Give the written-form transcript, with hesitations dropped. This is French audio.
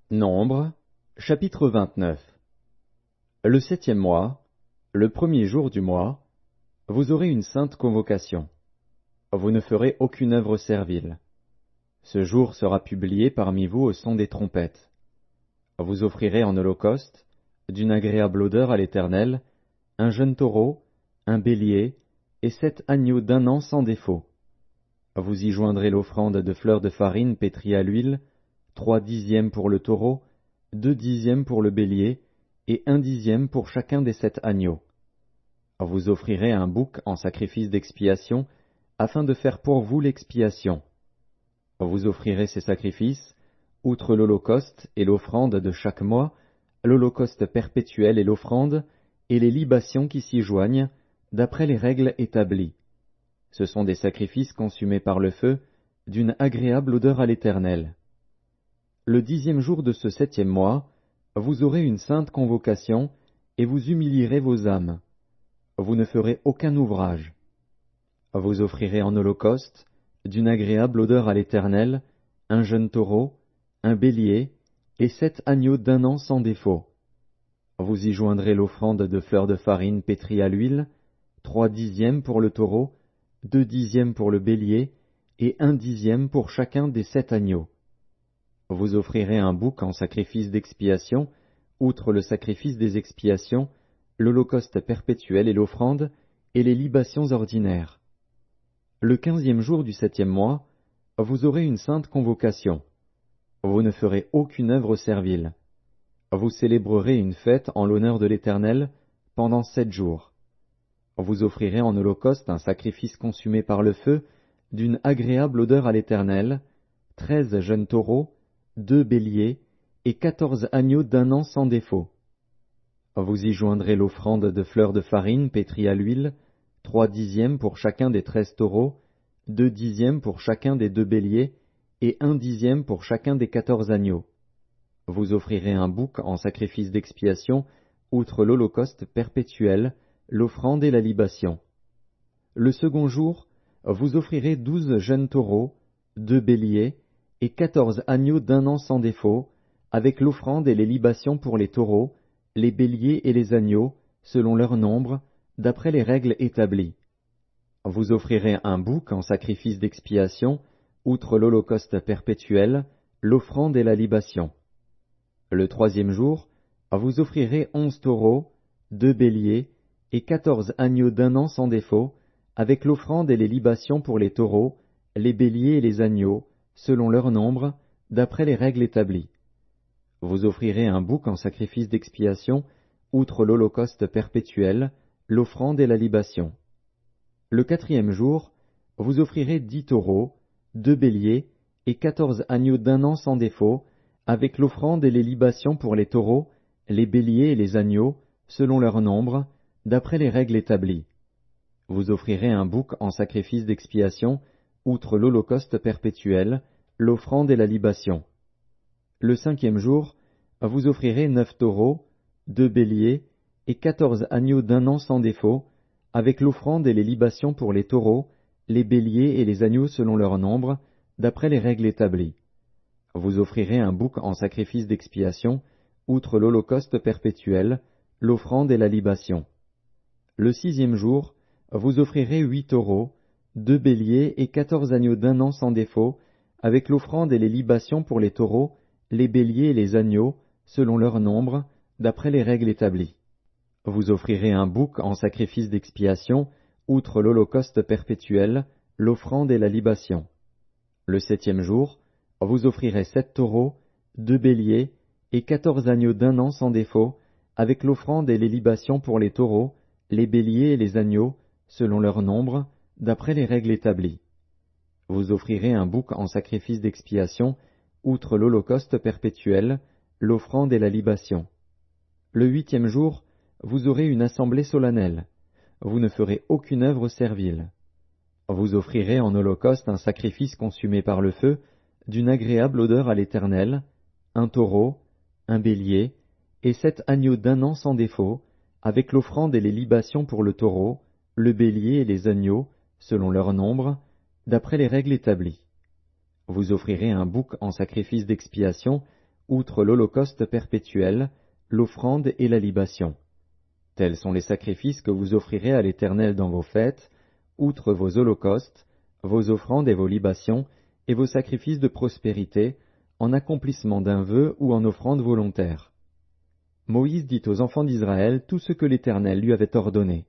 Nombre, chapitre 29. Le 7e mois, le premier jour du mois, vous aurez une sainte convocation. Vous ne ferez aucune œuvre servile. Ce jour sera publié parmi vous au son des trompettes. Vous offrirez en holocauste, d'une agréable odeur à l'Éternel, un jeune taureau, un bélier, et 7 agneaux d'1 an sans défaut. Vous y joindrez l'offrande de fleurs de farine pétrie à l'huile, 3/10 pour le taureau, 2/10 pour le bélier, et 1/10 pour chacun des 7 agneaux. Vous offrirez un bouc en sacrifice d'expiation, afin de faire pour vous l'expiation. Vous offrirez ces sacrifices, outre l'holocauste et l'offrande de chaque mois, l'holocauste perpétuel et l'offrande, et les libations qui s'y joignent, d'après les règles établies. Ce sont des sacrifices consumés par le feu, d'une agréable odeur à l'Éternel. Le 10e jour de ce 7e mois, vous aurez une sainte convocation, et vous humilierez vos âmes. Vous ne ferez aucun ouvrage. Vous offrirez en holocauste, d'une agréable odeur à l'Éternel, un jeune taureau, un bélier, et 7 agneaux d'1 an sans défaut. Vous y joindrez l'offrande de fleurs de farine pétrie à l'huile, 3/10 pour le taureau, 2/10 pour le bélier, et 1/10 pour chacun des 7 agneaux. Vous offrirez un bouc en sacrifice d'expiation, outre le sacrifice des expiations, l'holocauste perpétuel et l'offrande, et les libations ordinaires. Le 15e jour du 7e mois, vous aurez une sainte convocation. Vous ne ferez aucune œuvre servile. Vous célébrerez une fête en l'honneur de l'Éternel pendant 7 jours. Vous offrirez en holocauste un sacrifice consumé par le feu, d'une agréable odeur à l'Éternel, 13 jeunes taureaux, 2 béliers, et 14 agneaux d'1 an sans défaut. Vous y joindrez l'offrande de fleurs de farine pétrie à l'huile, 3/10 pour chacun des 13 taureaux, 2/10 pour chacun des 2 béliers, et 1/10 pour chacun des 14 agneaux. Vous offrirez un bouc en sacrifice d'expiation, outre l'holocauste perpétuel, l'offrande et la libation. Le second jour, vous offrirez 12 jeunes taureaux, 2 béliers, et 14 agneaux d'1 an sans défaut, avec l'offrande et les libations pour les taureaux, les béliers et les agneaux, selon leur nombre, d'après les règles établies. Vous offrirez un bouc en sacrifice d'expiation, outre l'holocauste perpétuel, l'offrande et la libation. Le 3e jour, vous offrirez 11 taureaux, 2 béliers, et 14 agneaux d'1 an sans défaut, avec l'offrande et les libations pour les taureaux, les béliers et les agneaux, selon leur nombre, d'après les règles établies. Vous offrirez un bouc en sacrifice d'expiation, outre l'holocauste perpétuel, l'offrande et la libation. Le 4e jour, vous offrirez 10 taureaux, 2 béliers, et 14 agneaux d'1 an sans défaut, avec l'offrande et les libations pour les taureaux, les béliers et les agneaux, selon leur nombre, d'après les règles établies. Vous offrirez un bouc en sacrifice d'expiation, outre l'holocauste perpétuel, l'offrande et la libation. Le 5e jour, vous offrirez 9 taureaux, 2 béliers, et 14 agneaux d'1 an sans défaut, avec l'offrande et les libations pour les taureaux, les béliers et les agneaux selon leur nombre, d'après les règles établies. Vous offrirez un bouc en sacrifice d'expiation, outre l'holocauste perpétuel, l'offrande et la libation. Le 6e jour, vous offrirez 8 taureaux, 2 béliers et 14 agneaux d'1 an sans défaut, avec l'offrande et les libations pour les taureaux, les béliers et les agneaux, selon leur nombre, d'après les règles établies. Vous offrirez un bouc en sacrifice d'expiation, outre l'holocauste perpétuel, l'offrande et la libation. Le 7e jour, vous offrirez 7 taureaux, 2 béliers, et 14 agneaux d'1 an sans défaut, avec l'offrande et les libations pour les taureaux, les béliers et les agneaux, selon leur nombre, d'après les règles établies. Vous offrirez un bouc en sacrifice d'expiation, outre l'holocauste perpétuel, l'offrande et la libation. Le 8e jour, vous aurez une assemblée solennelle. Vous ne ferez aucune œuvre servile. Vous offrirez en holocauste un sacrifice consumé par le feu, d'une agréable odeur à l'Éternel, un taureau, un bélier, et 7 agneaux d'1 an sans défaut, avec l'offrande et les libations pour le taureau, le bélier et les agneaux, selon leur nombre, d'après les règles établies. Vous offrirez un bouc en sacrifice d'expiation, outre l'holocauste perpétuel, l'offrande et la libation. Tels sont les sacrifices que vous offrirez à l'Éternel dans vos fêtes, outre vos holocaustes, vos offrandes et vos libations, et vos sacrifices de prospérité, en accomplissement d'un vœu ou en offrande volontaire. Moïse dit aux enfants d'Israël tout ce que l'Éternel lui avait ordonné.